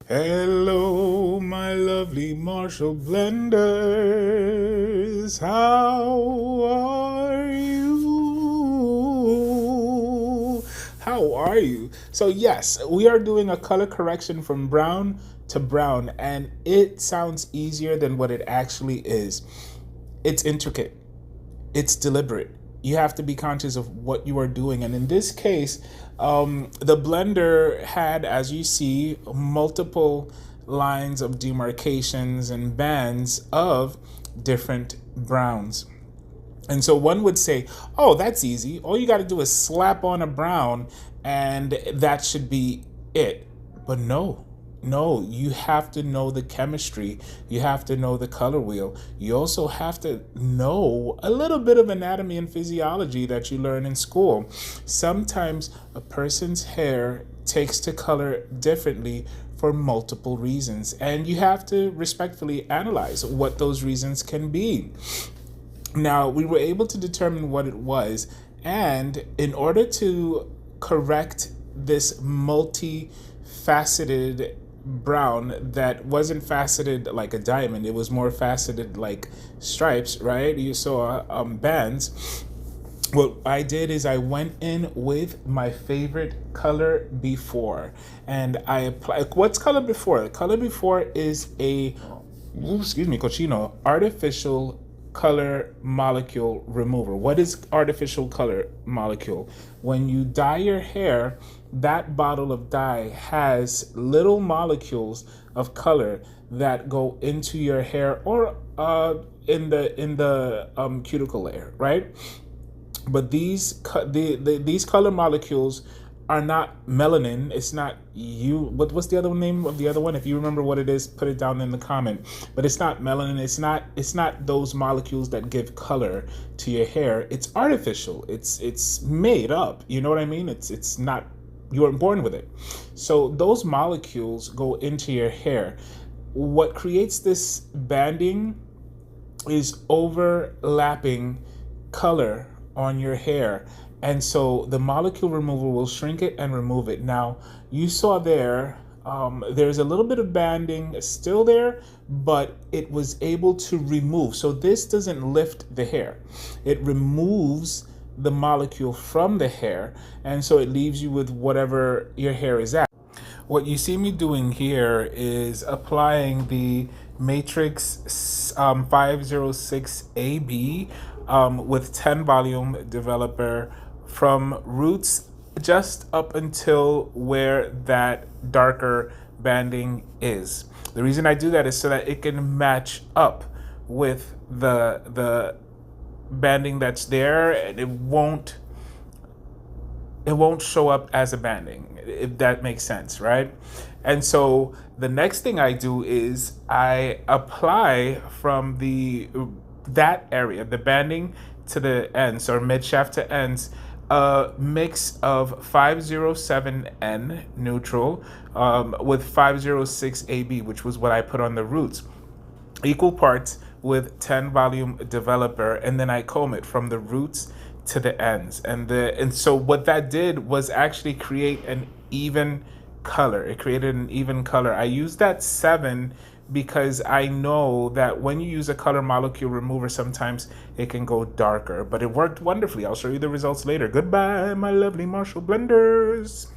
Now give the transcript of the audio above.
Hello, my lovely Marshall blenders. How are you? How are you? So, yes, we are doing a color correction from brown to brown, and it sounds easier than what it actually is. It's intricate, it's deliberate. You have to be conscious of what you are doing. And in this case, the blender had, as you see, multiple lines of demarcations and bands of different browns. And so one would say, oh, that's easy. All you got to do is slap on a brown and that should be it. But no, you have to know the chemistry. You have to know the color wheel. You also have to know a little bit of anatomy and physiology that you learn in school. Sometimes a person's hair takes to color differently for multiple reasons, and you have to respectfully analyze what those reasons can be. Now, we were able to determine what it was, and in order to correct this multifaceted brown that wasn't faceted like a diamond, it was more faceted like stripes, right? You saw bands. What I did is I went in with my favorite color before, and I applied. What's color before? The color before is cochino, artificial color molecule remover. What is artificial color molecule? When you dye your hair, that bottle of dye has little molecules of color that go into your hair or in the cuticle layer, right? But these color molecules are not melanin. It's not you. What's the other name of the other one? If you remember what it is, put it down in the comment. But it's not melanin. It's not those molecules that give color to your hair. It's artificial. It's made up. You know what I mean? It's not. You weren't born with it. So those molecules go into your hair. What creates this banding is overlapping color on your hair. And so the molecule remover will shrink it and remove it. Now, you saw there's a little bit of banding still there, but it was able to remove. So this doesn't lift the hair. It removes the molecule from the hair, and so it leaves you with whatever your hair is at. What you see me doing here is applying the Matrix 506AB with 10 volume developer from roots just up until where that darker banding is. The reason I do that is so that it can match up with the banding that's there, and it won't show up as a banding, if that makes sense, right? And so the next thing I do is I apply from that area, the banding to the ends or mid shaft to ends, a mix of 507N neutral with 506AB, which was what I put on the roots, equal parts with 10 volume developer, and then I comb it from the roots to the ends. And so what that did was actually create an even color. It created an even color. I used that 7 because I know that when you use a color molecule remover, sometimes it can go darker, but it worked wonderfully. I'll show you the results later. Goodbye, my lovely Marshall blenders.